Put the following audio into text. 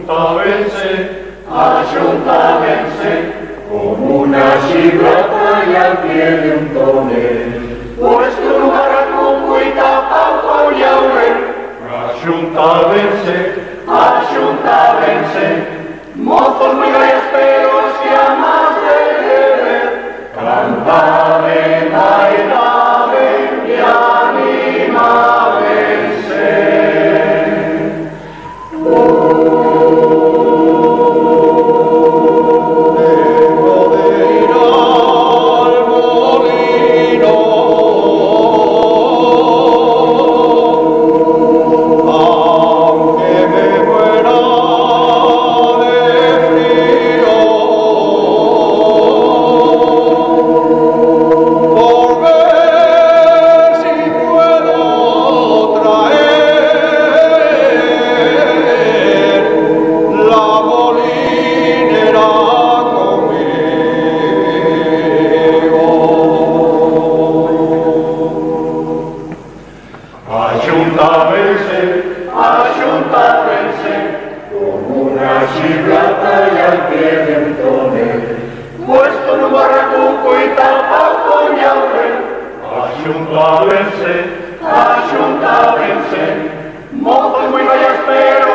Ajuntávense, como una chibrata y al pie de un tonel, puesto un barracuco y tapado con llaurel. Ajuntávense, mozos muy gallasperos que a más de beber, cantaven, bailaven y animávense. Ajuntávense, como una chibrata y al pie de un tonel, puesto en un barracuco y tapado con llaurel. Ajuntávense, mozos muy gallasperos